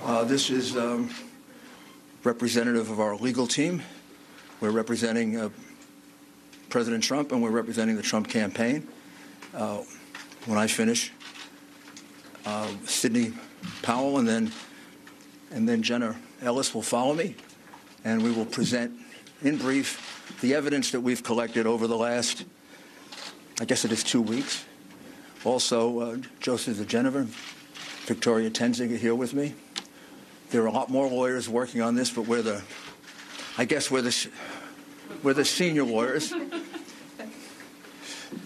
This is representative of our legal team. We're representing President Trump, and we're representing the Trump campaign. When I finish, Sidney Powell and then Jenna Ellis will follow me, and we will present in brief the evidence that we've collected over the last, I guess it is 2 weeks. Also, Joseph DeGenever, Victoria Tenzing are here with me. There are a lot more lawyers working on this, but we're the senior lawyers,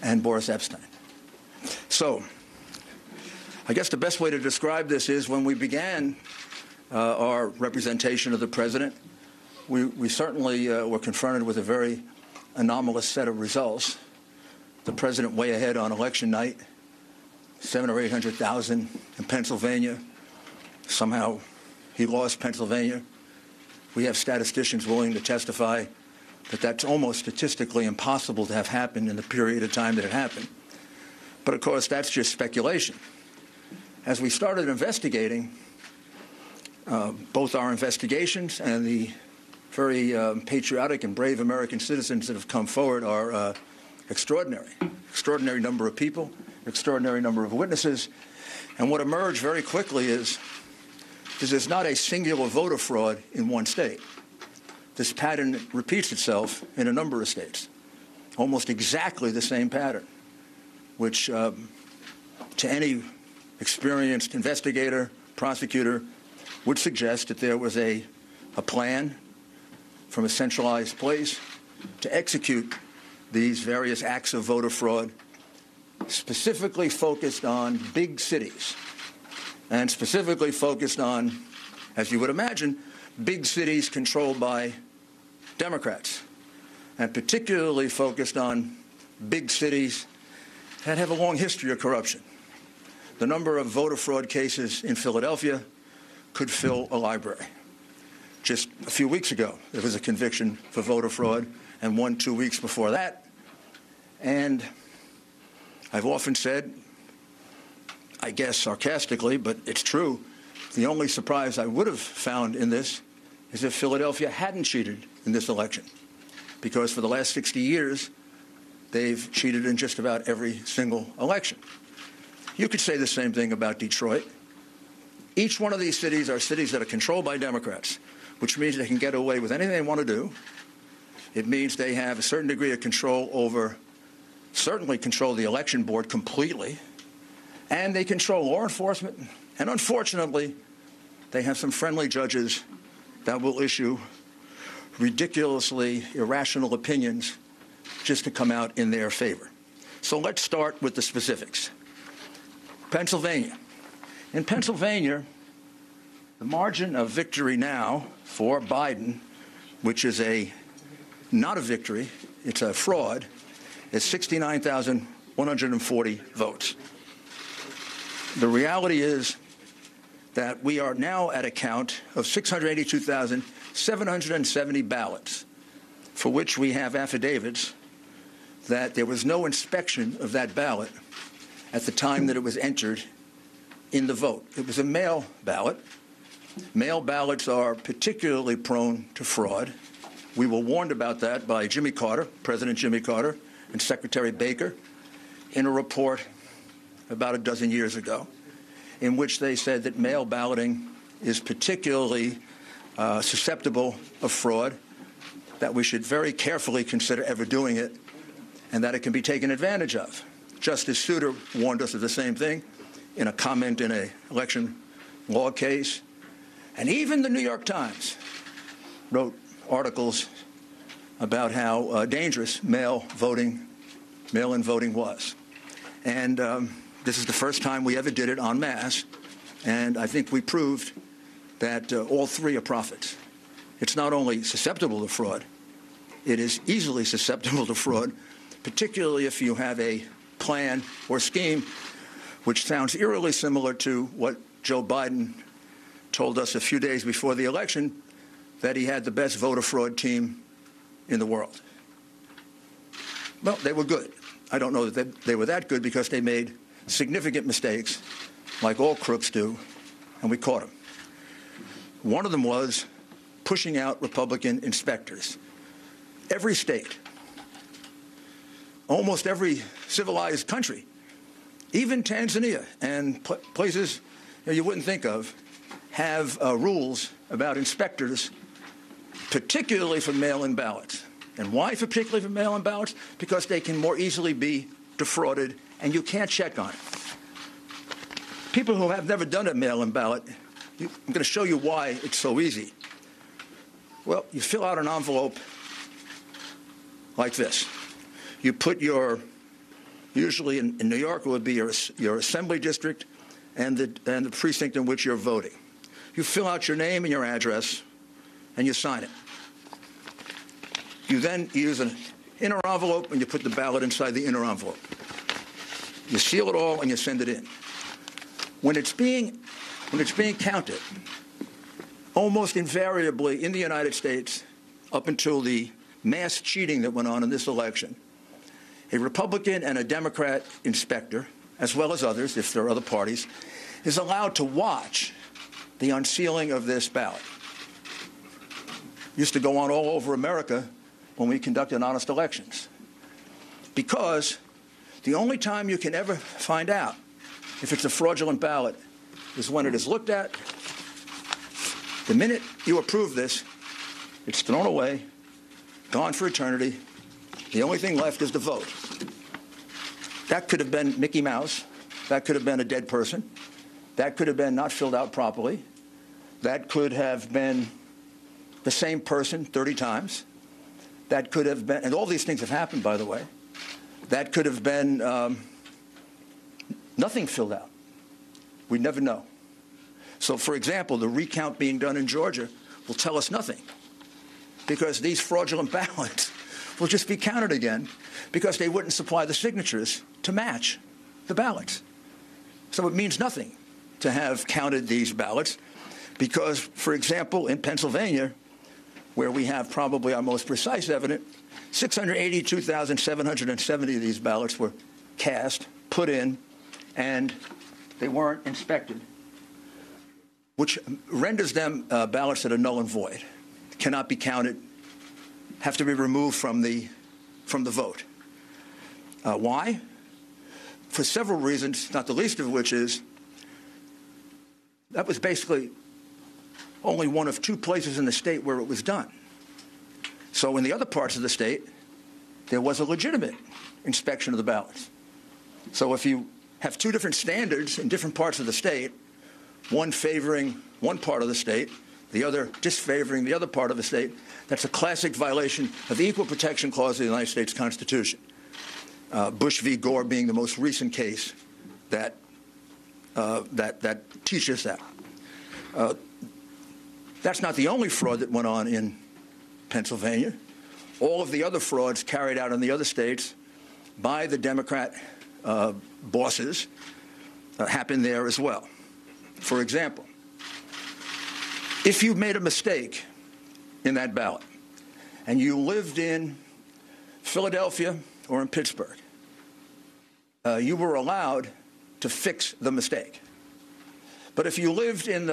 and Boris Epstein. So, I guess the best way to describe this is when we began our representation of the president, we certainly were confronted with a very anomalous set of results. The president way ahead on election night, 700,000 or 800,000 in Pennsylvania. Somehow he lost Pennsylvania. We have statisticians willing to testify that that's almost statistically impossible to have happened in the period of time that it happened. But of course, that's just speculation. As we started investigating, both our investigations and the very patriotic and brave American citizens that have come forward are extraordinary. Extraordinary number of people, extraordinary number of witnesses. And what emerged very quickly is there's not a singular voter fraud in one state. This pattern repeats itself in a number of states, almost exactly the same pattern, which to any experienced investigator, prosecutor, would suggest that there was a plan from a centralized place to execute these various acts of voter fraud, specifically focused on big cities, and specifically focused on, as you would imagine, big cities controlled by Democrats, and particularly focused on big cities that have a long history of corruption. The number of voter fraud cases in Philadelphia could fill a library. Just a few weeks ago, there was a conviction for voter fraud, and one 2 weeks before that. And I've often said, I guess sarcastically, but it's true, the only surprise I would have found in this is if Philadelphia hadn't cheated in this election, because for the last 60 years, they've cheated in just about every single election. You could say the same thing about Detroit. Each one of these cities are cities that are controlled by Democrats, which means they can get away with anything they want to do. It means they have a certain degree of control over, certainly control the election board completely, and they control law enforcement, and unfortunately, they have some friendly judges that will issue ridiculously irrational opinions just to come out in their favor. So let's start with the specifics. Pennsylvania. In Pennsylvania, the margin of victory now for Biden, which is not a victory, it's a fraud, is 69,140 votes. The reality is that we are now at a count of 682,770 ballots, for which we have affidavits that there was no inspection of that ballot at the time that it was entered in the vote. It was a mail ballot. Mail ballots are particularly prone to fraud. We were warned about that by Jimmy Carter, President Jimmy Carter, and Secretary Baker in a report about a dozen years ago, in which they said that mail balloting is particularly susceptible of fraud, that we should very carefully consider ever doing it, and that it can be taken advantage of. Justice Souter warned us of the same thing in a comment in an election law case. And even the New York Times wrote articles about how dangerous mail-in voting was. And this is the first time we ever did it en masse, and I think we proved that all three are prophets. It's not only susceptible to fraud, it is easily susceptible to fraud, particularly if you have a plan or scheme which sounds eerily similar to what Joe Biden told us a few days before the election, that he had the best voter fraud team in the world. Well, they were good. I don't know that they were that good because they made significant mistakes, like all crooks do, and we caught them. One of them was pushing out Republican inspectors. Every state, almost every civilized country, even Tanzania and places you wouldn't think of, have rules about inspectors, particularly for mail-in ballots. And why particularly for mail-in ballots? Because they can more easily be defrauded, and you can't check on it. People who have never done a mail-in ballot, I'm going to show you why it's so easy. Well, you fill out an envelope like this. You put your, usually in New York, it would be your assembly district and the precinct in which you're voting. You fill out your name and your address, and you sign it. You then use an inner envelope, and you put the ballot inside the inner envelope. You seal it all, and you send it in. When it's being counted, almost invariably in the United States, up until the mass cheating that went on in this election, a Republican and a Democrat inspector, as well as others, if there are other parties, is allowed to watch the unsealing of this ballot. Used to go on all over America when we conducted honest elections. Because the only time you can ever find out if it's a fraudulent ballot is when it is looked at. The minute you approve this, it's thrown away, gone for eternity. The only thing left is the vote. That could have been Mickey Mouse. That could have been a dead person. That could have been not filled out properly. That could have been the same person 30 times. That could have been, and all these things have happened, by the way. That could have been nothing filled out. We never know. So, for example, the recount being done in Georgia will tell us nothing, because these fraudulent ballots will just be counted again because they wouldn't supply the signatures to match the ballots. So it means nothing to have counted these ballots because, for example, in Pennsylvania, where we have probably our most precise evidence, 682,770 of these ballots were cast, put in, and they weren't inspected, which renders them ballots that are null and void, cannot be counted, have to be removed from the vote. Why? For several reasons, not the least of which is that was basically only one of two places in the state where it was done. So in the other parts of the state, there was a legitimate inspection of the ballots. So if you have two different standards in different parts of the state, one favoring one part of the state, the other disfavoring the other part of the state, that's a classic violation of the Equal Protection Clause of the United States Constitution. Bush v. Gore being the most recent case that teaches that. That's not the only fraud that went on in Pennsylvania. All of the other frauds carried out in the other states by the Democrat bosses happened there as well. For example, if you made a mistake in that ballot and you lived in Philadelphia or in Pittsburgh, you were allowed to fix the mistake. But if you lived in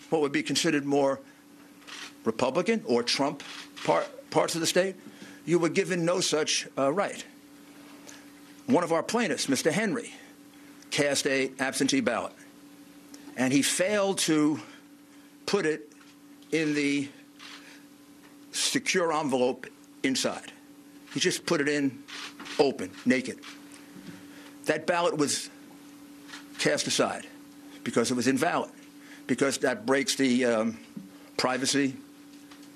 what would be considered more Republican or Trump parts of the state, you were given no such right. One of our plaintiffs, Mr. Henry, cast an absentee ballot, and he failed to put it in the secure envelope inside. He just put it in open, naked. That ballot was cast aside because it was invalid, because that breaks the privacy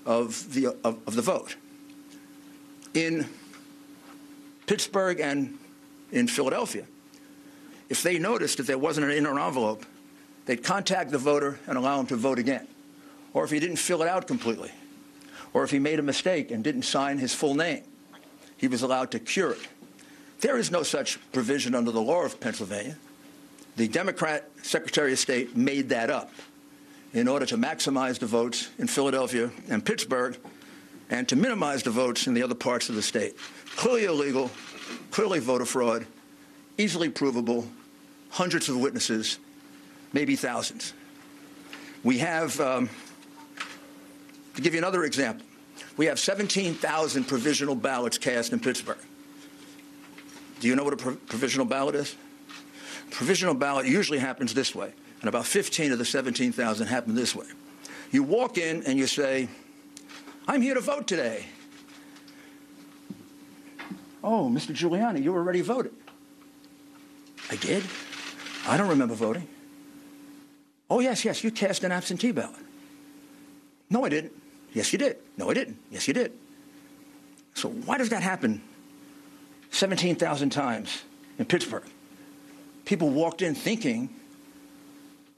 of the vote. In Pittsburgh and in Philadelphia, if they noticed that there wasn't an inner envelope, they'd contact the voter and allow him to vote again. Or if he didn't fill it out completely, or if he made a mistake and didn't sign his full name, he was allowed to cure it. There is no such provision under the law of Pennsylvania. The Democrat Secretary of State made that up in order to maximize the votes in Philadelphia and Pittsburgh and to minimize the votes in the other parts of the state. Clearly illegal, clearly voter fraud, easily provable, hundreds of witnesses, maybe thousands. We have To give you another example, we have 17,000 provisional ballots cast in Pittsburgh. Do you know what a provisional ballot is? Provisional ballot usually happens this way, and about 15 of the 17,000 happen this way. You walk in and you say, I'm here to vote today. Oh, Mr. Giuliani, you already voted. I did? I don't remember voting. Oh, yes, you cast an absentee ballot. No, I didn't. Yes, you did. No, I didn't. Yes, you did. So why does that happen 17,000 times in Pittsburgh? People walked in thinking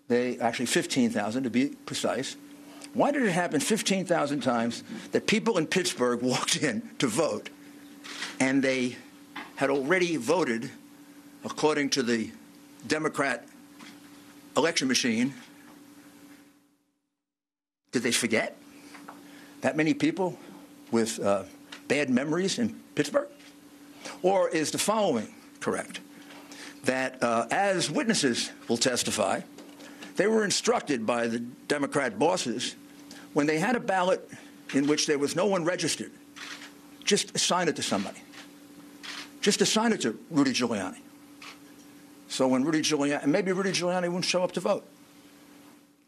actually 15,000 to be precise. Why did it happen 15,000 times that people in Pittsburgh walked in to vote and they had already voted according to the Democrat election machine? Did they forget that many people with bad memories in Pittsburgh? Or is the following correct? That as witnesses will testify, they were instructed by the Democrat bosses when they had a ballot in which there was no one registered, just assign it to somebody. Just assign it to Rudy Giuliani. So when Rudy Giuliani, maybe Rudy Giuliani won't show up to vote.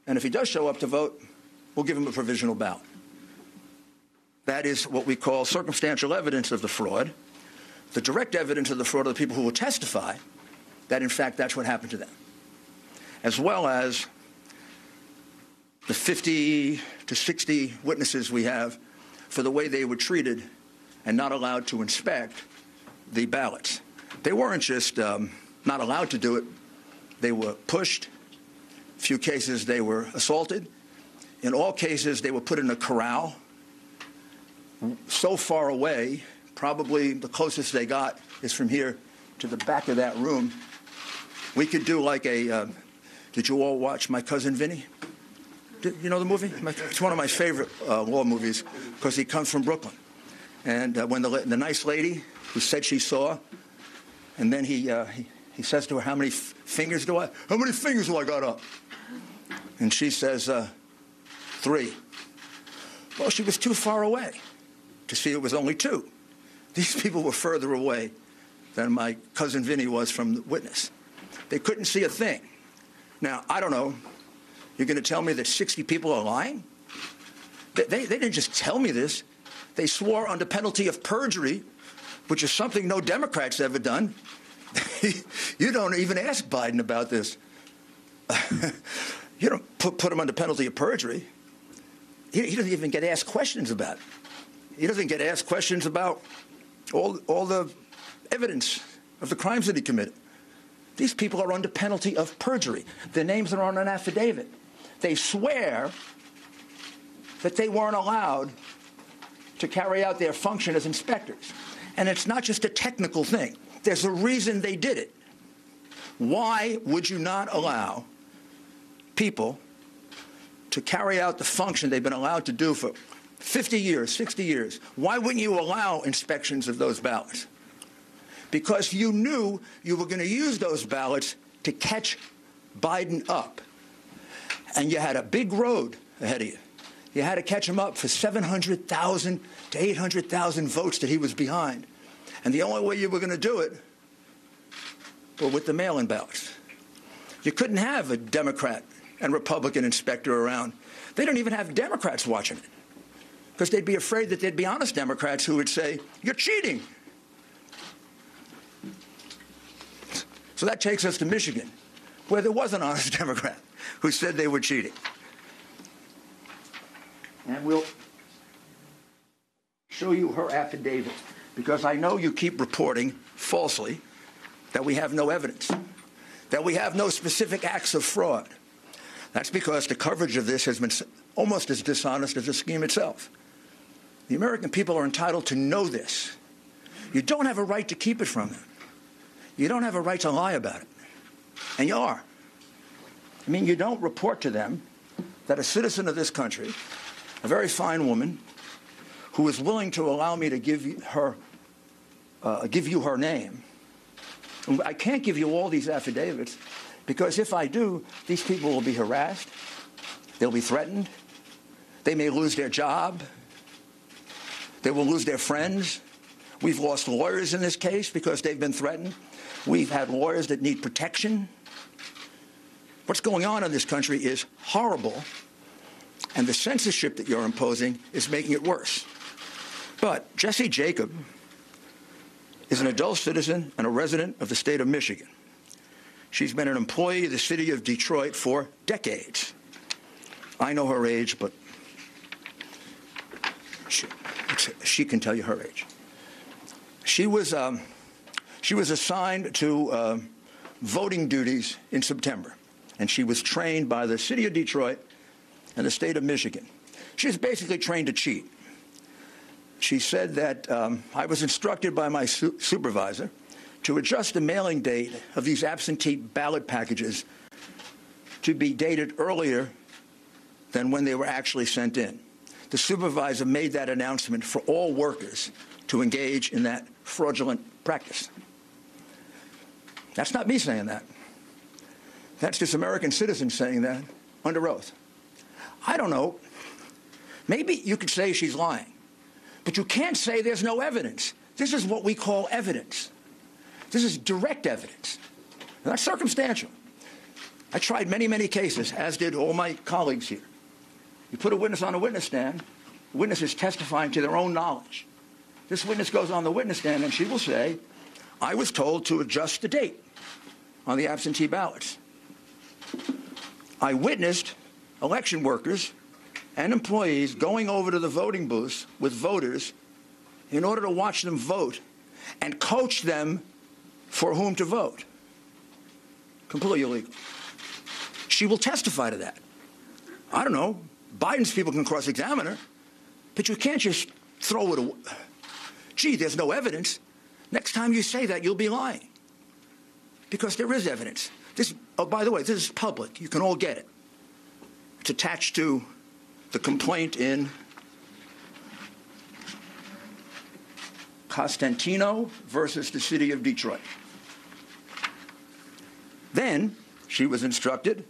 And if he does show up to vote, we'll give him a provisional ballot. That is what we call circumstantial evidence of the fraud. The direct evidence of the fraud are the people who will testify that, in fact, that's what happened to them, as well as the 50 to 60 witnesses we have for the way they were treated and not allowed to inspect the ballots. They weren't just not allowed to do it. They were pushed. A few cases they were assaulted. In all cases, they were put in a corral so far away, probably the closest they got is from here to the back of that room. We could do like a, did you all watch My Cousin Vinny? You know the movie? It's one of my favorite law movies because he comes from Brooklyn. And when the nice lady who said she saw, and then he says to her, how many fingers do I got up? And she says, 3. Well, she was too far away to see it was only 2. These people were further away than my cousin Vinny was from the witness. They couldn't see a thing. Now, I don't know. You're going to tell me that 60 people are lying? They didn't just tell me this. They swore under penalty of perjury, which is something no Democrat's ever done. You don't even ask Biden about this. You don't put him under penalty of perjury. He doesn't even get asked questions about it. He doesn't get asked questions about all the evidence of the crimes that he committed. These people are under penalty of perjury. Their names are on an affidavit. They swear that they weren't allowed to carry out their function as inspectors. And it's not just a technical thing. There's a reason they did it. Why would you not allow people to carry out the function they've been allowed to do for 50 years, 60 years? Why wouldn't you allow inspections of those ballots? Because you knew you were going to use those ballots to catch Biden up. And you had a big road ahead of you. You had to catch him up for 700,000 to 800,000 votes that he was behind. And the only way you were going to do it was with the mail-in ballots. You couldn't have a Democrat and Republican inspector around. They don't even have Democrats watching it because they'd be afraid that there'd be honest Democrats who would say, you're cheating. So that takes us to Michigan, where there was an honest Democrat who said they were cheating. And we'll show you her affidavit, because I know you keep reporting falsely that we have no evidence, that we have no specific acts of fraud. That's because the coverage of this has been almost as dishonest as the scheme itself. The American people are entitled to know this. You don't have a right to keep it from them. You don't have a right to lie about it. And you are. I mean, you don't report to them that a citizen of this country, a very fine woman, who is willing to allow me to give you her name. And I can't give you all these affidavits, because if I do, these people will be harassed, they'll be threatened, They may lose their job. They will lose their friends. We've lost lawyers in this case because they've been threatened. We've had lawyers that need protection. What's going on in this country is horrible, and the censorship that you're imposing is making it worse. But Jessie Jacob is an adult citizen and a resident of the state of Michigan. She's been an employee of the city of Detroit for decades. I know her age, but she can tell you her age. She was assigned to voting duties in September, and she was trained by the city of Detroit and the state of Michigan. She was basically trained to cheat. She said that I was instructed by my supervisor to adjust the mailing date of these absentee ballot packages to be dated earlier than when they were actually sent in. The supervisor made that announcement for all workers to engage in that fraudulent practice. That's not me saying that. That's just American citizens saying that under oath. I don't know. Maybe you could say she's lying, but you can't say there's no evidence. This is what we call evidence. This is direct evidence. And that's circumstantial. I tried many, many cases, as did all my colleagues here. You put a witness on a witness stand, the witness is testifying to their own knowledge. This witness goes on the witness stand and she will say, I was told to adjust the date on the absentee ballots. I witnessed election workers and employees going over to the voting booths with voters in order to watch them vote and coach them for whom to vote. Completely illegal. She will testify to that. I don't know. Biden's people can cross-examine her, but you can't just throw it away. Gee, there's no evidence. Next time you say that, you'll be lying. Because there is evidence. This, oh, by the way, this is public. You can all get it. It's attached to the complaint in Costantino versus the city of Detroit. Then she was instructed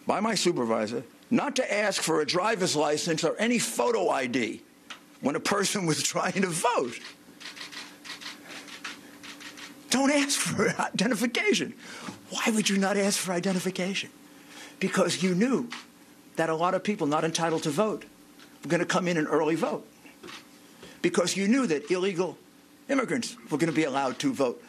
by my supervisor not to ask for a driver's license or any photo ID when a person was trying to vote. Don't ask for identification. Why would you not ask for identification? Because you knew that a lot of people not entitled to vote were going to come in and early vote. Because you knew that illegal immigrants were going to be allowed to vote.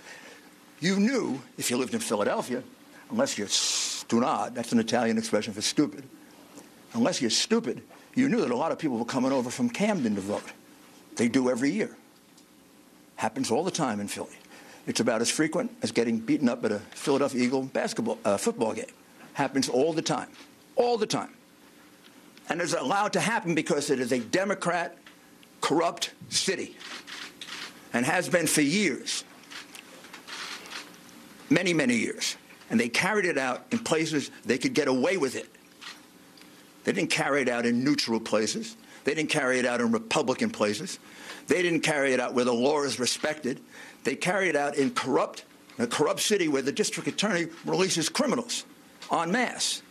You knew, if you lived in Philadelphia, unless you're stunad, that's an Italian expression for stupid, unless you're stupid, you knew that a lot of people were coming over from Camden to vote. They do every year. Happens all the time in Philly. It's about as frequent as getting beaten up at a Philadelphia Eagle football game. Happens all the time. All the time. And it's allowed to happen because it is a Democrat, corrupt city. And has been for years. Many, many years. And they carried it out in places they could get away with it. They didn't carry it out in neutral places. They didn't carry it out in Republican places. They didn't carry it out where the law is respected. They carry it out in a corrupt city where the district attorney releases criminals en masse,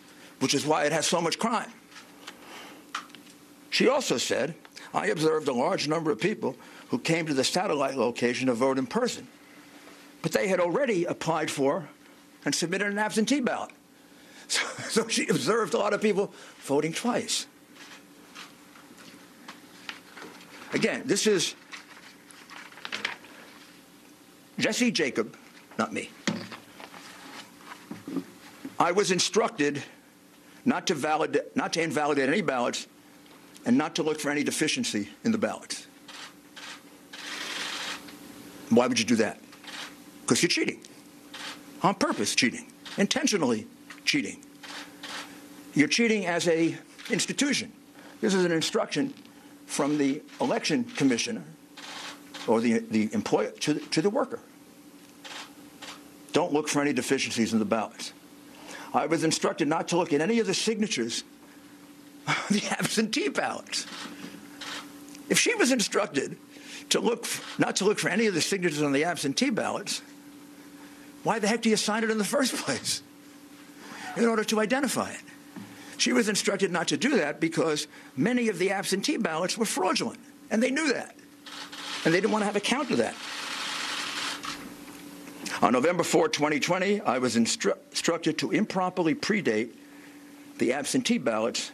which is why it has so much crime. She also said, I observed a large number of people who came to the satellite location to vote in person, but they had already applied for and submitted an absentee ballot. So she observed a lot of people voting twice. Again, this is Jessie Jacob, not me. I was instructed not to invalidate any ballots and not to look for any deficiency in the ballots. Why would you do that? Because you're cheating. On purpose cheating. Intentionally cheating. You're cheating as an institution. This is an instruction from the election commissioner or the employer to the worker. Don't look for any deficiencies in the ballots. I was instructed not to look at any of the signatures of the absentee ballots. If she was instructed to not to look for any of the signatures on the absentee ballots, why the heck do you sign it in the first place? In order to identify it. She was instructed not to do that because many of the absentee ballots were fraudulent, and they knew that, and they didn't want to have a count of that. On November 4, 2020, I was instructed to improperly predate the absentee ballots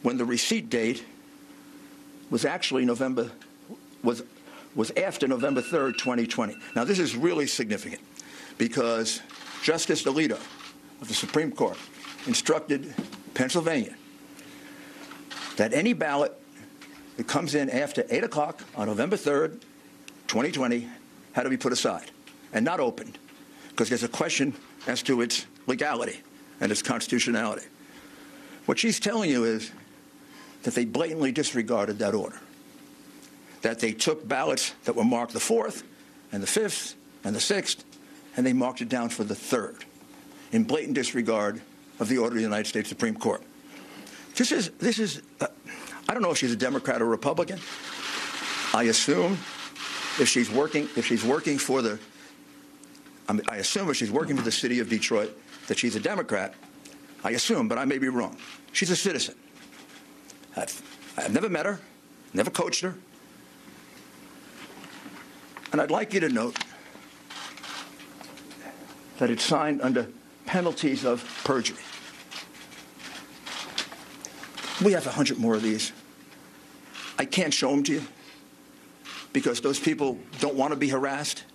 when the receipt date was actually was after November 3rd, 2020. Now, this is really significant because Justice Alito of the Supreme Court instructed Pennsylvania that any ballot that comes in after 8 o'clock on November 3rd, 2020, had to be put aside and not opened because there's a question as to its legality and its constitutionality. What she's telling you is that they blatantly disregarded that order, that they took ballots that were marked the 4th and the 5th and the 6th, and they marked it down for the 3rd in blatant disregard of the order of the United States Supreme Court. This is I don't know if she's a Democrat or Republican. I assume if she's working for the city of Detroit that she's a Democrat. I assume, but I may be wrong. She's a citizen. I've never met her, never coached her. And I'd like you to note that it's signed under penalties of perjury. We have 100 more of these. I can't show them to you because those people don't want to be harassed.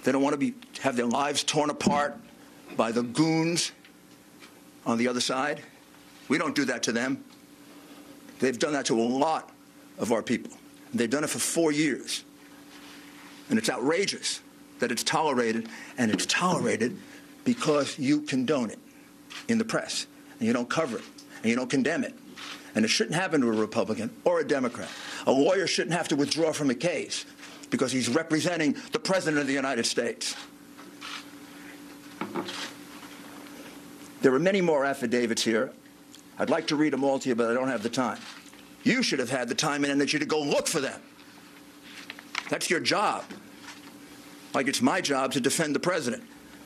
They don't want to have their lives torn apart by the goons on the other side. We don't do that to them. They've done that to a lot of our people. They've done it for 4 years. And it's outrageous that it's tolerated, and it's tolerated because you condone it in the press, and you don't cover it, and you don't condemn it. And it shouldn't happen to a Republican or a Democrat. A lawyer shouldn't have to withdraw from a case because he's representing the President of the United States. There are many more affidavits here. I'd like to read them all to you, but I don't have the time. You should have had the time and energy to go look for them. That's your job. Like it's my job to defend the President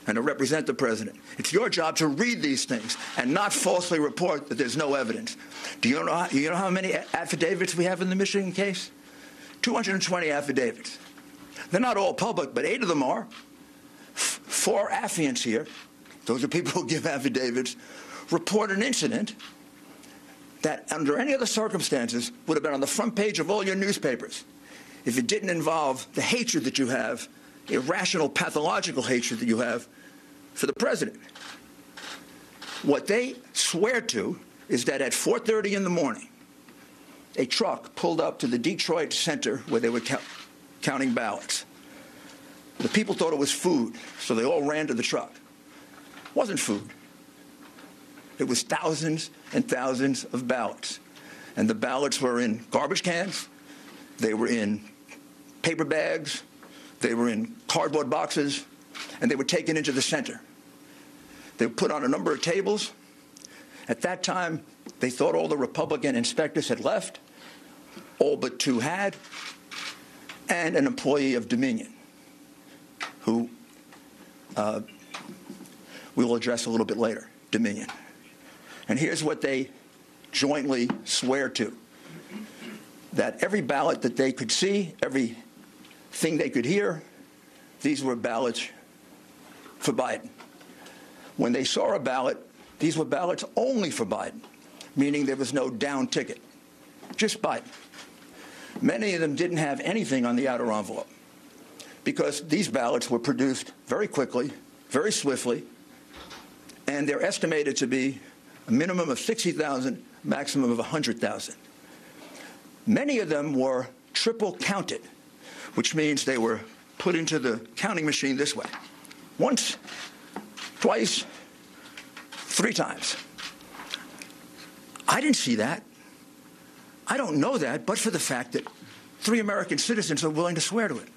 and to represent the President. It's your job to read these things and not falsely report that there's no evidence. Do you know how many affidavits we have in the Michigan case? 220 affidavits. They're not all public, but 8 of them are. 4 affiants here, those are people who give affidavits, report an incident that under any other circumstances would have been on the front page of all your newspapers if it didn't involve the hatred that you have, irrational, pathological hatred that you have for the President. What they swear to is that at 4:30 in the morning, a truck pulled up to the Detroit Center where they were counting ballots. The people thought it was food, so they all ran to the truck. It wasn't food. It was thousands and thousands of ballots. And the ballots were in garbage cans. They were in paper bags. They were in cardboard boxes. And they were taken into the center. They were put on a number of tables. At that time, they thought all the Republican inspectors had left. All but 2 had. And an employee of Dominion, who we will address a little bit later, Dominion. And here's what they jointly swear to, that every ballot that they could see, everything they could hear, these were ballots for Biden. When they saw a ballot, these were ballots only for Biden, meaning there was no down ticket, just Biden. Many of them didn't have anything on the outer envelope because these ballots were produced very quickly, very swiftly, and they're estimated to be a minimum of 60,000, maximum of 100,000. Many of them were triple counted, which means they were put into the counting machine this way. Once, twice, 3 times. I didn't see that. I don't know that, but for the fact that 3 American citizens are willing to swear to it.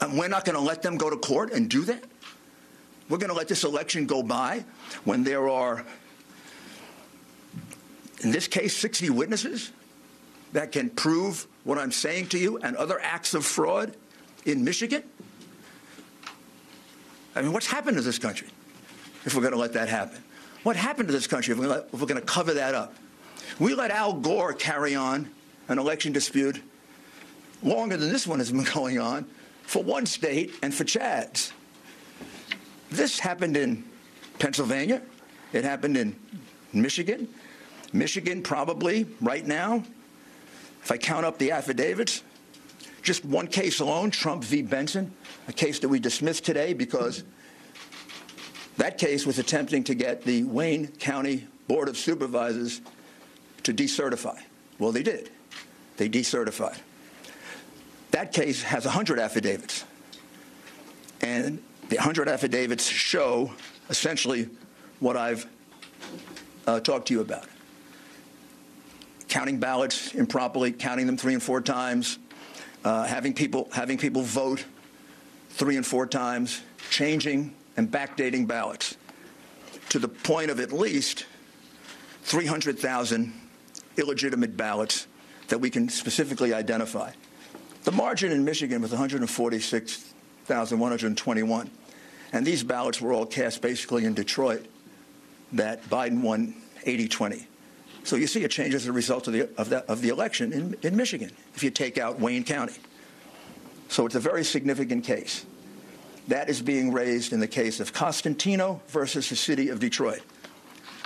And we're not going to let them go to court and do that? We're going to let this election go by when there are, in this case, 60 witnesses that can prove what I'm saying to you and other acts of fraud in Michigan? I mean, what's happened to this country if we're going to let that happen? What happened to this country if we're going to cover that up? We let Al Gore carry on an election dispute longer than this one has been going on for one state and for Chad's. This happened in Pennsylvania. It happened in Michigan. Michigan probably right now, if I count up the affidavits, just one case alone, Trump v. Benson, a case that we dismissed today because that case was attempting to get the Wayne County Board of Supervisors to decertify. Well, they did. They decertified. That case has 100 affidavits. And the 100 affidavits show essentially what I've talked to you about. Counting ballots improperly, counting them 3 and 4 times, having people vote 3 and 4 times, changing and backdating ballots to the point of at least 300,000 illegitimate ballots that we can specifically identify. The margin in Michigan was 146,121, and these ballots were all cast basically in Detroit that Biden won 80-20. So you see a change as a result of the election in Michigan if you take out Wayne County. So it's a very significant case. That is being raised in the case of Costantino versus the city of Detroit.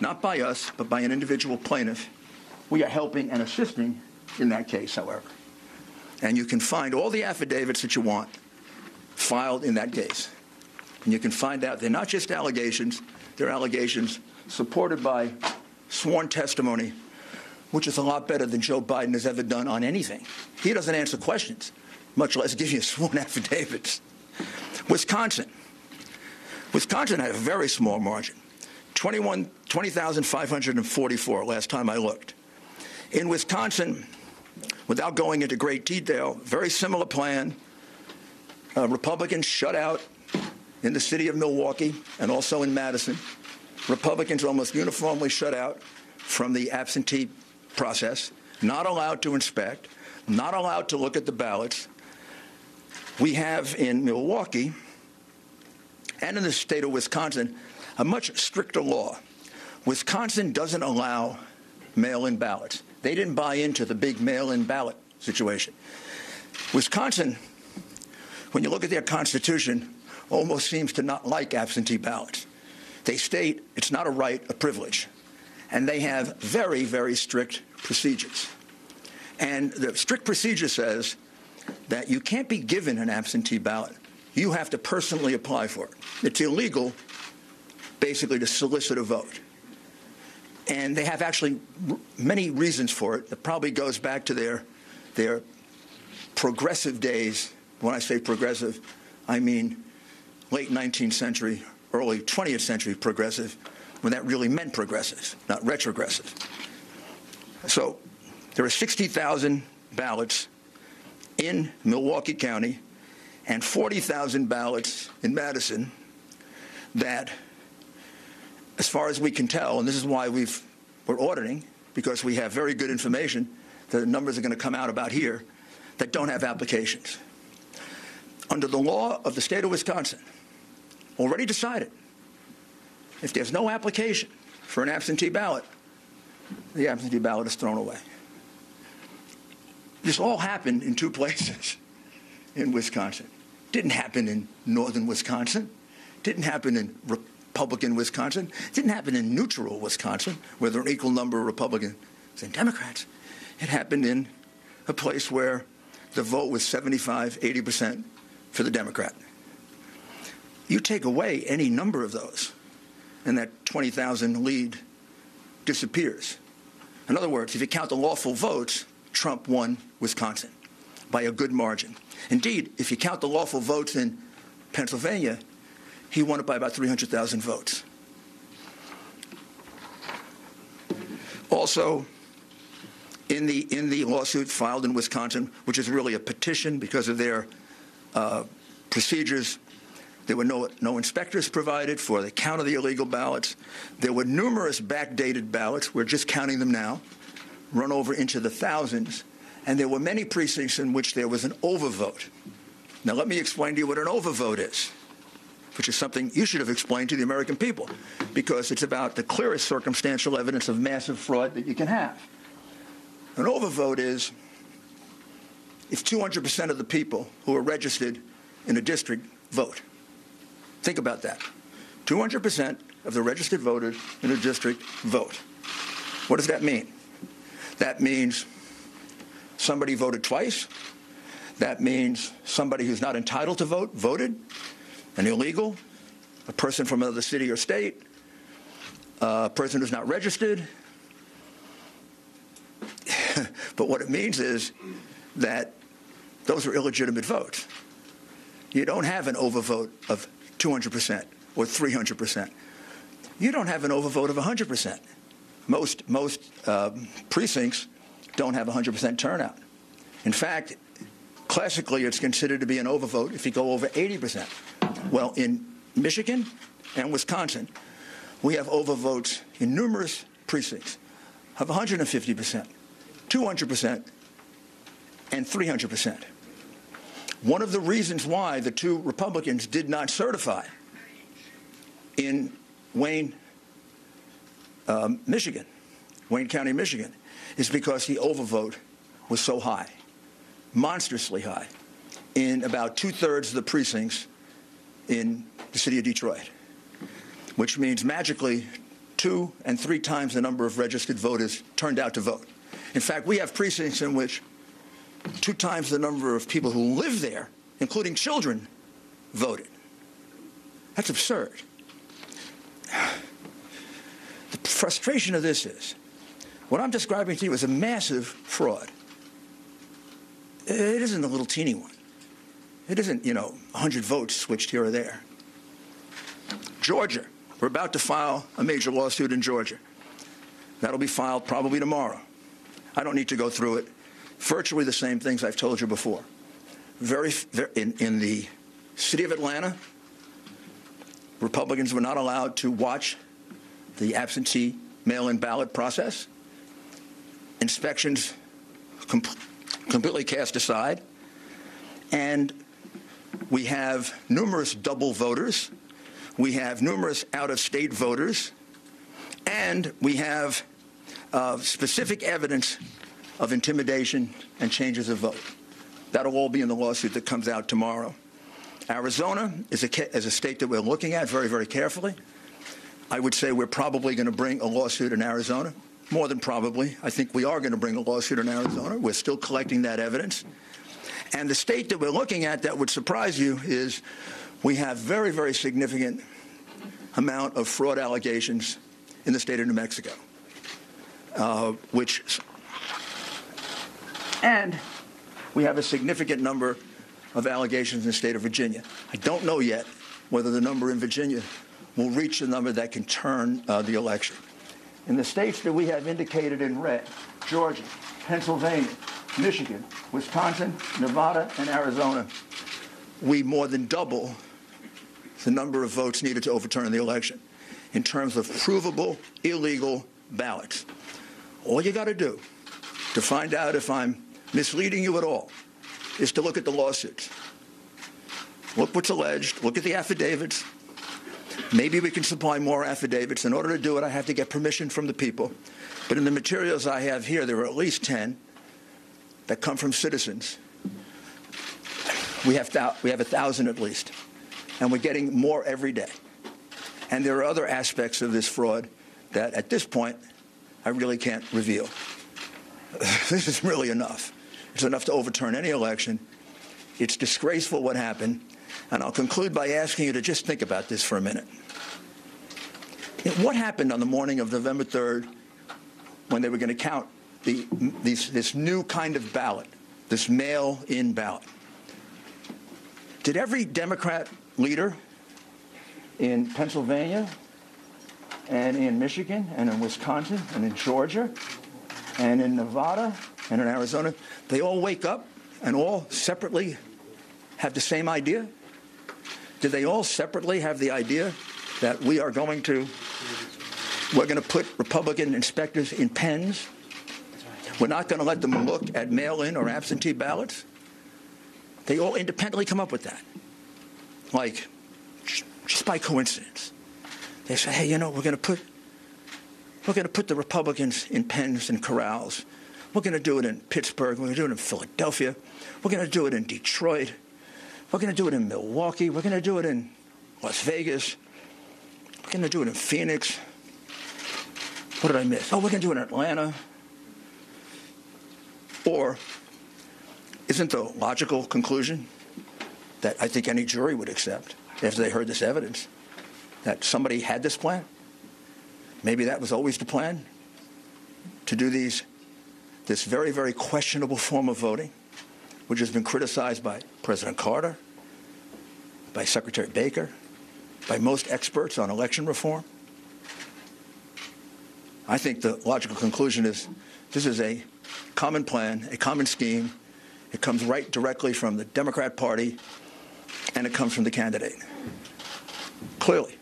Not by us, but by an individual plaintiff. We are helping and assisting in that case, however. And you can find all the affidavits that you want filed in that case. And you can find out they're not just allegations, they're allegations supported by sworn testimony, which is a lot better than Joe Biden has ever done on anything. He doesn't answer questions, much less give you sworn affidavits. Wisconsin had a very small margin, 20,544 last time I looked. In Wisconsin, without going into great detail, very similar plan. Republicans shut out in the city of Milwaukee and also in Madison. Republicans almost uniformly shut out from the absentee process, not allowed to inspect, not allowed to look at the ballots. We have in Milwaukee and in the state of Wisconsin a much stricter law. Wisconsin doesn't allow mail-in ballots. They didn't buy into the big mail-in ballot situation. Wisconsin, when you look at their constitution, almost seems to not like absentee ballots. They state it's not a right, a privilege. And they have very, very strict procedures. And the strict procedure says that you can't be given an absentee ballot. You have to personally apply for it. It's illegal, basically, to solicit a vote. And they have actually many reasons for it. It probably goes back to their progressive days. When I say progressive, I mean late 19th century, early 20th century progressive, when that really meant progressive, not retrogressive. So there are 60,000 ballots in Milwaukee County and 40,000 ballots in Madison that, as far as we can tell, and this is why we're auditing, because we have very good information, the numbers are going to come out about here, that don't have applications. Under the law of the state of Wisconsin, already decided, if there's no application for an absentee ballot, the absentee ballot is thrown away. This all happened in 2 places in Wisconsin. Didn't happen in northern Wisconsin. Didn't happen in Republican Wisconsin. Didn't happen in neutral Wisconsin, where there are an equal number of Republicans and Democrats. It happened in a place where the vote was 75, 80% for the Democrat. You take away any number of those, and that 20,000 lead disappears. In other words, if you count the lawful votes, Trump won Wisconsin by a good margin. Indeed, if you count the lawful votes in Pennsylvania, he won it by about 300,000 votes. Also, in the lawsuit filed in Wisconsin, which is really a petition because of their procedures, there were no inspectors provided for the count of the illegal ballots. There were numerous backdated ballots. We're just counting them now, run over into the thousands. And there were many precincts in which there was an overvote. Now, let me explain to you what an overvote is. which is something you should have explained to the American people, because it's about the clearest circumstantial evidence of massive fraud that you can have. An overvote is if 200% of the people who are registered in a district vote. Think about that. 200% of the registered voters in a district vote. What does that mean? That means somebody voted twice. That means somebody who's not entitled to vote voted, an illegal, a person from another city or state, a person who's not registered. But what it means is that those are illegitimate votes. You don't have an overvote of 200% or 300%. You don't have an overvote of 100%. Most precincts don't have 100% turnout. In fact, classically, it's considered to be an overvote if you go over 80%. Well, in Michigan and Wisconsin, we have overvotes in numerous precincts of 150%, 200%, and 300%. One of the reasons why the two Republicans did not certify in Wayne, Michigan, Wayne County, Michigan, is because the overvote was so high, monstrously high, in about 2/3 of the precincts in the city of Detroit, which means magically 2 and 3 times the number of registered voters turned out to vote. In fact, we have precincts in which 2 times the number of people who live there, including children, voted. That's absurd. The frustration of this is, what I'm describing to you is a massive fraud. It isn't a little teeny one. It isn't, 100 votes switched here or there. Georgia. We're about to file a major lawsuit in Georgia. That'll be filed probably tomorrow. I don't need to go through it. Virtually the same things I've told you before. In the city of Atlanta, Republicans were not allowed to watch the absentee mail-in ballot process. Inspections completely cast aside. And we have numerous double voters. We have numerous out-of-state voters. And we have specific evidence of intimidation and changes of vote. That'll all be in the lawsuit that comes out tomorrow. Arizona is a state that we're looking at very, very carefully. I would say we're probably going to bring a lawsuit in Arizona. More than probably. I think we are going to bring a lawsuit in Arizona. We're still collecting that evidence. And the state that we're looking at that would surprise you is we have very, very significant amount of fraud allegations in the state of New Mexico, and we have a significant number of allegations in the state of Virginia. I don't know yet whether the number in Virginia will reach the number that can turn the election. In the states that we have indicated in red, Georgia, Pennsylvania, Michigan, Wisconsin, Nevada, and Arizona, we more than double the number of votes needed to overturn the election in terms of provable illegal ballots. All you got to do to find out if I'm misleading you at all is to look at the lawsuits. Look what's alleged. Look at the affidavits. Maybe we can supply more affidavits. In order to do it, I have to get permission from the people. But in the materials I have here, there are at least 10 that come from citizens. We have 1,000 at least. And we're getting more every day. And there are other aspects of this fraud that, at this point, I really can't reveal. This is really enough. It's enough to overturn any election. It's disgraceful what happened. And I'll conclude by asking you to just think about this for a minute. What happened on the morning of November 3rd when they were going to count this new kind of ballot, this mail-in ballot? Did every Democrat leader in Pennsylvania and in Michigan and in Wisconsin and in Georgia and in Nevada and in Arizona, they all wake up and all separately have the same idea? Did they all separately have the idea that we're going to put Republican inspectors in pens? We're not going to let them look at mail-in or absentee ballots? They all independently come up with that. Like just by coincidence. They say, hey, you know, we're going to put the Republicans in pens and corrals. We're going to do it in Pittsburgh. We're going to do it in Philadelphia. We're going to do it in Detroit. We're going to do it in Milwaukee. We're going to do it in Las Vegas. We're going to do it in Phoenix. What did I miss? Oh, we're going to do it in Atlanta. Or isn't the logical conclusion that I think any jury would accept after they heard this evidence that somebody had this plan? Maybe that was always the plan, to do this very, very questionable form of voting, which has been criticized by President Carter, by Secretary Baker, by most experts on election reform. I think the logical conclusion is this is a common plan, a common scheme. It comes right directly from the Democrat Party, and it comes from the candidate. Clearly.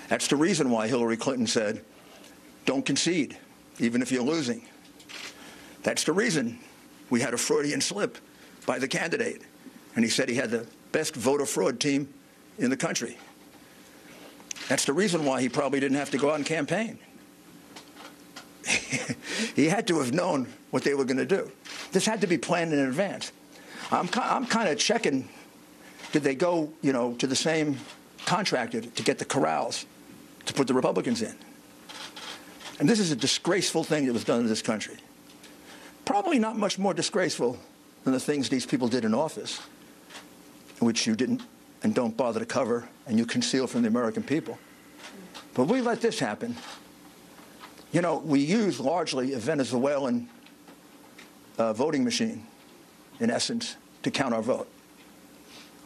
That's the reason why Hillary Clinton said, don't concede, even if you're losing. That's the reason we had a Freudian slip by the candidate. And he said he had the best voter fraud team in the country. That's the reason why he probably didn't have to go out and campaign. He had to have known what they were going to do. This had to be planned in advance. I'm kind of checking, did they go, you know, to the same contractor to get the corrals to put the Republicans in? And this is a disgraceful thing that was done in this country. Probably not much more disgraceful than the things these people did in office, which you didn't and don't bother to cover and you conceal from the American people. But we let this happen. You know, we use largely a Venezuelan voting machine, in essence, to count our vote.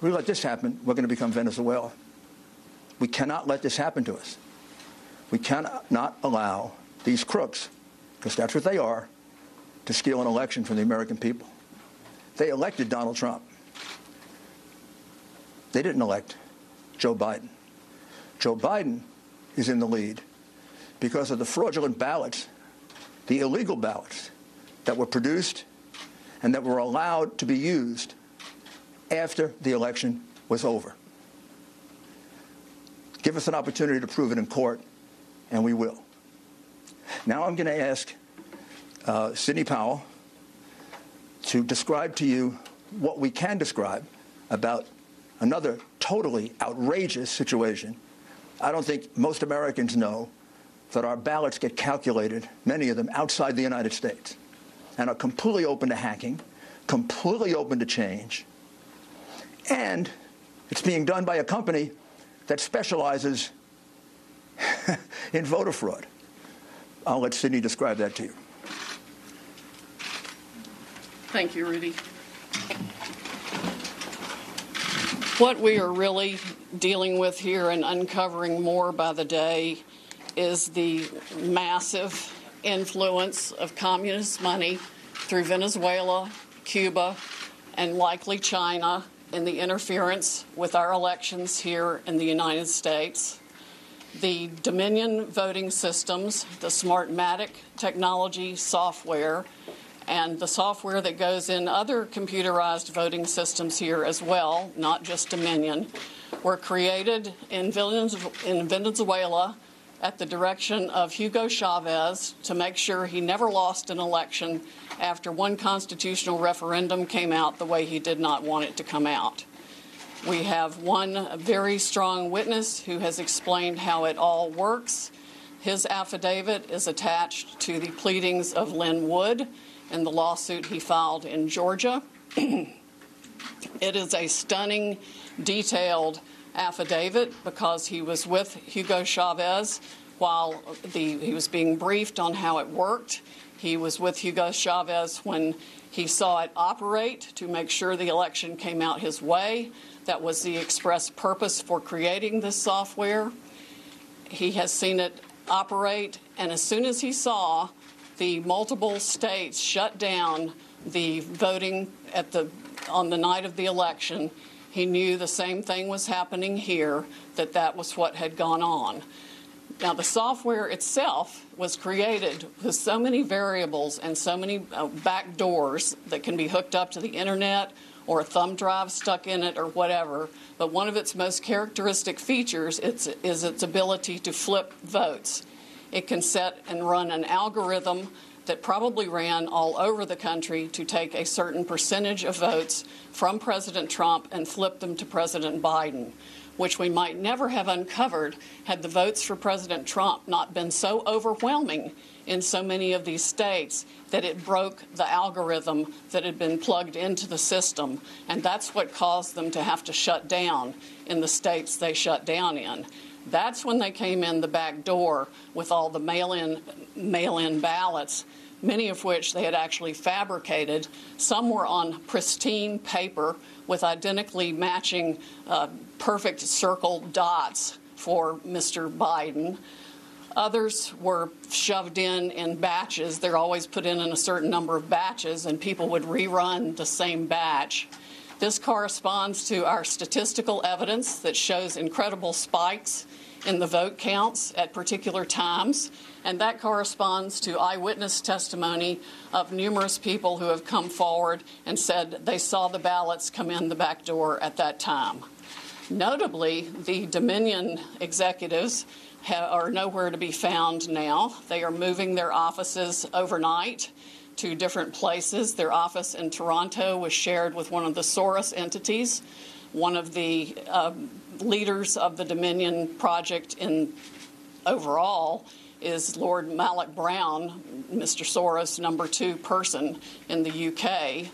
We let this happen, we're going to become Venezuela. We cannot let this happen to us. We cannot allow these crooks, because that's what they are, to steal an election from the American people. They elected Donald Trump. They didn't elect Joe Biden. Joe Biden is in the lead because of the fraudulent ballots, the illegal ballots that were produced and that were allowed to be used after the election was over. Give us an opportunity to prove it in court, and we will. Now I'm going to ask Sidney Powell to describe to you what we can describe about another totally outrageous situation. I don't think most Americans know that our ballots get calculated, many of them outside the United States, and are completely open to hacking, completely open to change, and it's being done by a company that specializes in voter fraud. I'll let Sidney describe that to you. Thank you, Rudy. What we are really dealing with here and uncovering more by the day is the massive influence of communist money through Venezuela, Cuba, and likely China in the interference with our elections here in the United States. The Dominion voting systems, the Smartmatic technology software, and the software that goes in other computerized voting systems here as well, not just Dominion, were created in Venezuela at the direction of Hugo Chavez to make sure he never lost an election after one constitutional referendum came out the way he did not want it to come out. We have one very strong witness who has explained how it all works. His affidavit is attached to the pleadings of Lynn Wood in the lawsuit he filed in Georgia. It is a stunning, detailed affidavit because he was with Hugo Chavez while he was being briefed on how it worked. He was with Hugo Chavez when he saw it operate to make sure the election came out his way. That was the express purpose for creating this software. He has seen it operate, and as soon as he saw the multiple states shut down the voting on the night of the election, he knew the same thing was happening here, that was what had gone on. Now, the software itself was created with so many variables and so many back doors that can be hooked up to the internet or a thumb drive stuck in it or whatever, but one of its most characteristic features is its ability to flip votes. It can set and run an algorithm that probably ran all over the country to take a certain percentage of votes from President Trump and flip them to President Biden, which we might never have uncovered had the votes for President Trump not been so overwhelming in so many of these states that it broke the algorithm that had been plugged into the system. And that's what caused them to have to shut down in the states they shut down in. That's when they came in the back door with all the mail-in ballots, many of which they had actually fabricated. Some were on pristine paper with identically matching perfect circle dots for Mr. Biden. Others were shoved in batches. They're always put in a certain number of batches, and people would rerun the same batch. This corresponds to our statistical evidence that shows incredible spikes in the vote counts at particular times, and that corresponds to eyewitness testimony of numerous people who have come forward and said they saw the ballots come in the back door at that time. Notably, the Dominion executives are nowhere to be found now. They are moving their offices overnight to different places. Their office in Toronto was shared with one of the Soros entities. One of the leaders of the Dominion project overall is Lord Malloch Brown, Mr. Soros' number 2 person in the UK,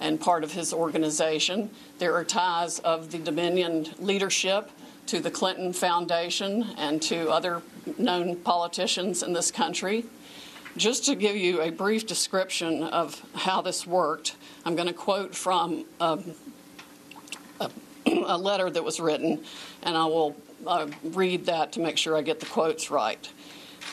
and part of his organization. There are ties of the Dominion leadership to the Clinton Foundation and to other known politicians in this country. Just to give you a brief description of how this worked, I'm going to quote from a letter that was written, and I will read that to make sure I get the quotes right.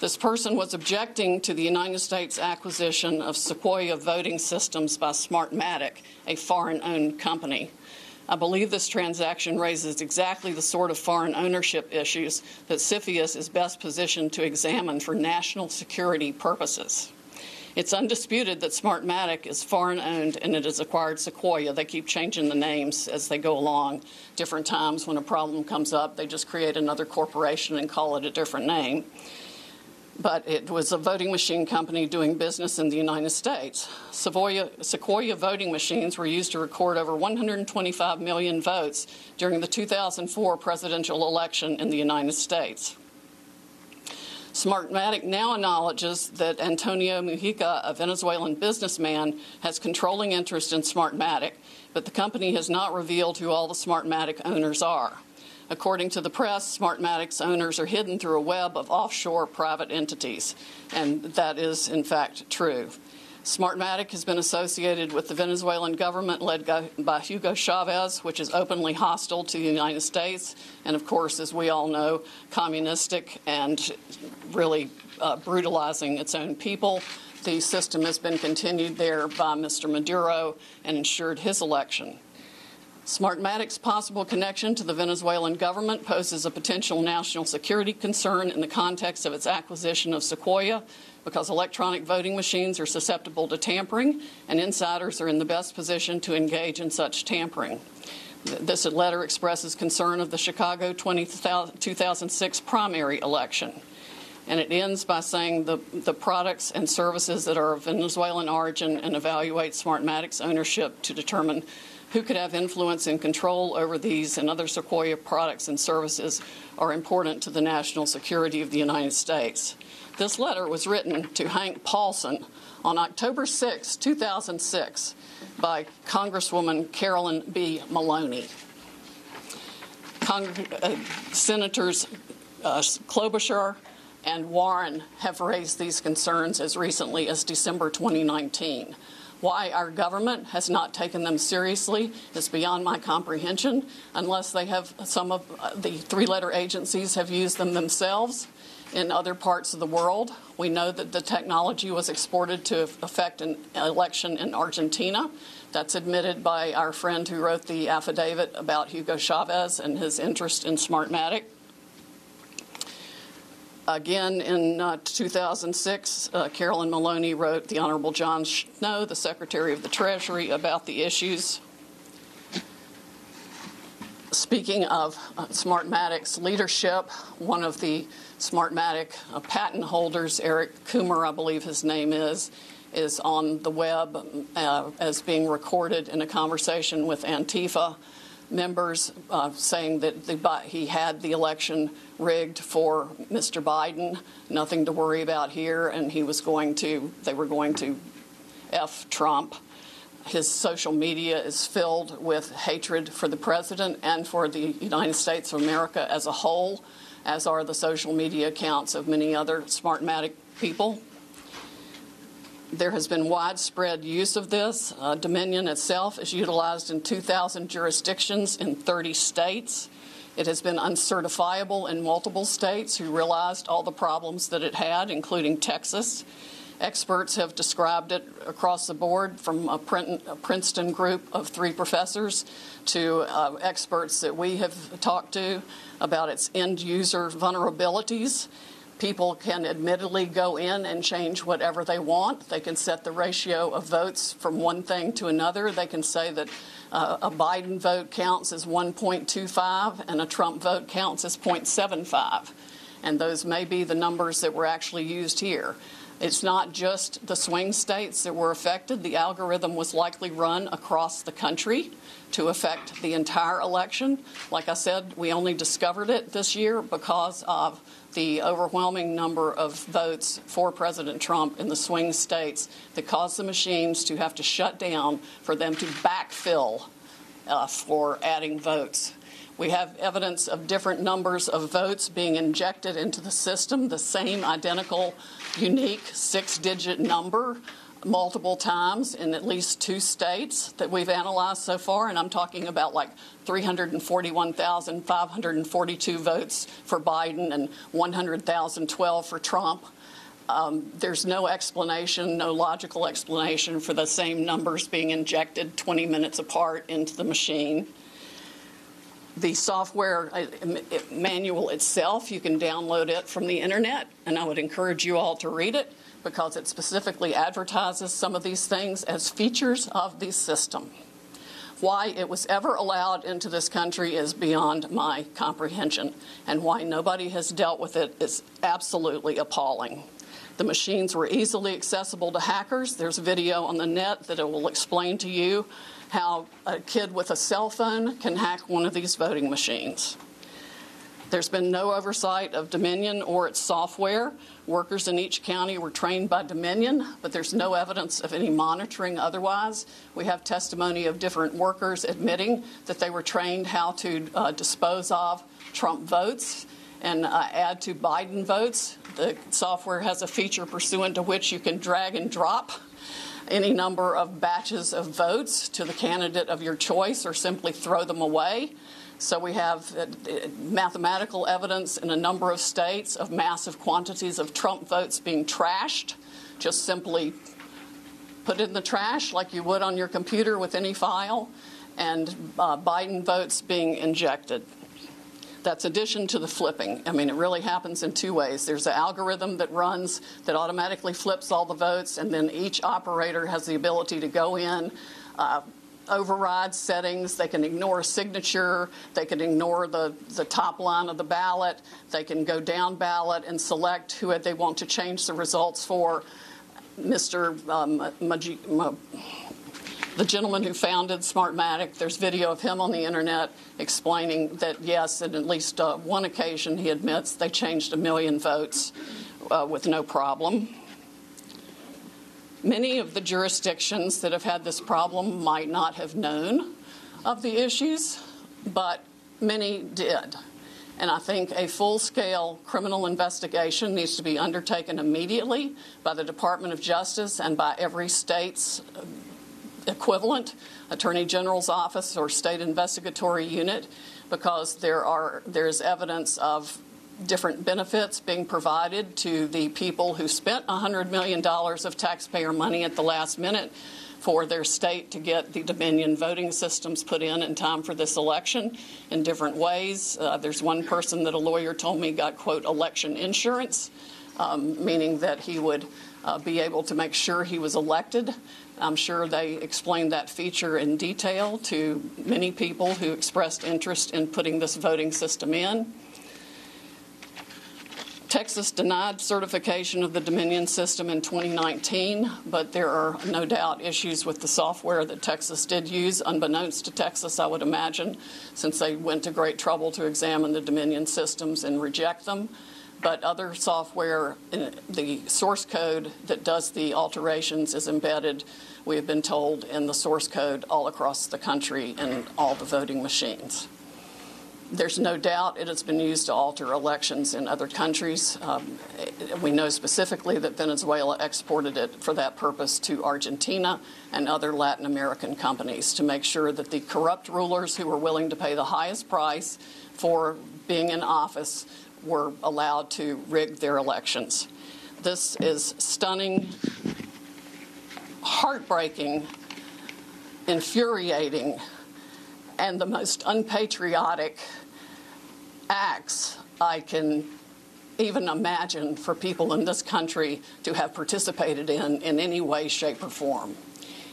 This person was objecting to the United States acquisition of Sequoia voting systems by Smartmatic, a foreign-owned company. I believe this transaction raises exactly the sort of foreign ownership issues that CFIUS is best positioned to examine for national security purposes. It's undisputed that Smartmatic is foreign-owned and it has acquired Sequoia. They keep changing the names as they go along. Different times when a problem comes up, they just create another corporation and call it a different name. But it was a voting machine company doing business in the United States. Sequoia voting machines were used to record over 125 million votes during the 2004 presidential election in the United States. Smartmatic now acknowledges that Antonio Mujica, a Venezuelan businessman, has controlling interest in Smartmatic, but the company has not revealed who all the Smartmatic owners are. According to the press, Smartmatic's owners are hidden through a web of offshore private entities, and that is, in fact, true. Smartmatic has been associated with the Venezuelan government led by Hugo Chavez, which is openly hostile to the United States, and of course, as we all know, communistic and really brutalizing its own people. The system has been continued there by Mr. Maduro and ensured his election. Smartmatic's possible connection to the Venezuelan government poses a potential national security concern in the context of its acquisition of Sequoia, because electronic voting machines are susceptible to tampering, and insiders are in the best position to engage in such tampering. This letter expresses concern of the Chicago 2006 primary election. And it ends by saying the products and services that are of Venezuelan origin, and evaluate Smartmatic's ownership to determine who could have influence and control over these and other Sequoia products and services are important to the national security of the United States. This letter was written to Hank Paulson on October 6, 2006, by Congresswoman Carolyn B. Maloney. Senators Klobuchar and Warren have raised these concerns as recently as December 2019. Why our government has not taken them seriously is beyond my comprehension, unless they have some of the three-letter agencies have used them themselves in other parts of the world. We know that the technology was exported to affect an election in Argentina. That's admitted by our friend who wrote the affidavit about Hugo Chavez and his interest in Smartmatic. Again, in 2006, Carolyn Maloney wrote the Honorable John Snow, the Secretary of the Treasury, about the issues. Speaking of Smartmatic's leadership, one of the Smartmatic patent holders, Eric Coomer, I believe his name is on the web as being recorded in a conversation with Antifa members saying that he had the election rigged for Mr. Biden, nothing to worry about here, and they were going to F Trump. His social media is filled with hatred for the president and for the United States of America as a whole, as are the social media accounts of many other Smartmatic people. There has been widespread use of this. Dominion itself is utilized in 2,000 jurisdictions in 30 states. It has been uncertifiable in multiple states who realized all the problems that it had, including Texas. Experts have described it across the board, from a Princeton group of 3 professors to experts that we have talked to about its end-user vulnerabilities. People can admittedly go in and change whatever they want. They can set the ratio of votes from one thing to another. They can say that a Biden vote counts as 1.25 and a Trump vote counts as 0.75. And those may be the numbers that were actually used here. It's not just the swing states that were affected. The algorithm was likely run across the country to affect the entire election. Like I said, we only discovered it this year because of the overwhelming number of votes for President Trump in the swing states that caused the machines to have to shut down for them to backfill for adding votes. We have evidence of different numbers of votes being injected into the system, the same identical, unique 6-digit number multiple times in at least 2 states that we've analyzed so far, and I'm talking about like 341,542 votes for Biden and 100,012 for Trump. There's no explanation, no logical explanation for the same numbers being injected 20 minutes apart into the machine. The software manual itself, you can download it from the internet, and I would encourage you all to read it because it specifically advertises some of these things as features of the system. Why it was ever allowed into this country is beyond my comprehension, and why nobody has dealt with it is absolutely appalling. The machines were easily accessible to hackers. There's a video on the net that it will explain to you how a kid with a cell phone can hack one of these voting machines. There's been no oversight of Dominion or its software. Workers in each county were trained by Dominion, but there's no evidence of any monitoring otherwise. We have testimony of different workers admitting that they were trained how to dispose of Trump votes and add to Biden votes. The software has a feature pursuant to which you can drag and drop any number of batches of votes to the candidate of your choice or simply throw them away. So we have mathematical evidence in a number of states of massive quantities of Trump votes being trashed. Just simply put it in the trash like you would on your computer with any file, and Biden votes being injected. That's addition to the flipping. I mean, it really happens in 2 ways. There's an algorithm that runs that automatically flips all the votes, and then each operator has the ability to go in, override settings. They can ignore a signature. They can ignore the top line of the ballot. They can go down ballot and select who they want to change the results for. The gentleman who founded Smartmatic, there's video of him on the internet explaining that, yes, on at least one occasion, he admits they changed 1 million votes with no problem. Many of the jurisdictions that have had this problem might not have known of the issues, but many did. And I think a full-scale criminal investigation needs to be undertaken immediately by the Department of Justice and by every state's equivalent, Attorney General's office or state investigatory unit, because there's evidence of different benefits being provided to the people who spent $100 million of taxpayer money at the last minute for their state to get the Dominion voting systems put in time for this election in different ways. There's one person that a lawyer told me got, quote, election insurance, meaning that he would be able to make sure he was elected. I'm sure they explained that feature in detail to many people who expressed interest in putting this voting system in. Texas denied certification of the Dominion system in 2019, but there are no doubt issues with the software that Texas did use, unbeknownst to Texas, I would imagine, since they went to great trouble to examine the Dominion systems and reject them. But other software, the source code that does the alterations is embedded, we have been told, in the source code all across the country and all the voting machines. There's no doubt it has been used to alter elections in other countries. We know specifically that Venezuela exported it for that purpose to Argentina and other Latin American companies to make sure that the corrupt rulers who were willing to pay the highest price for being in office were allowed to rig their elections. This is stunning, heartbreaking, infuriating, and the most unpatriotic acts I can even imagine for people in this country to have participated in any way, shape, or form.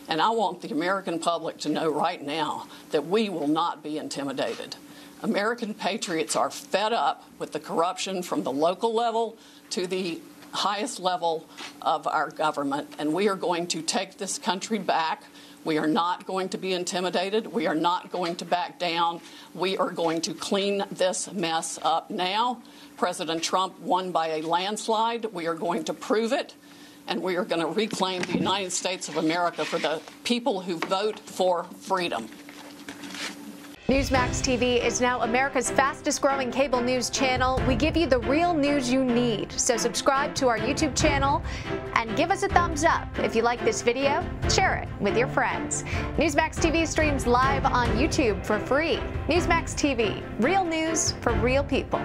And I want the American public to know right now that we will not be intimidated. American patriots are fed up with the corruption from the local level to the highest level of our government, and we are going to take this country back. We are not going to be intimidated. We are not going to back down. We are going to clean this mess up now. President Trump won by a landslide. We are going to prove it, and we are going to reclaim the United States of America for the people who vote for freedom. Newsmax TV is now America's fastest-growing cable news channel. We give you the real news you need. So subscribe to our YouTube channel and give us a thumbs up. If you like this video, share it with your friends. Newsmax TV streams live on YouTube for free. Newsmax TV, real news for real people.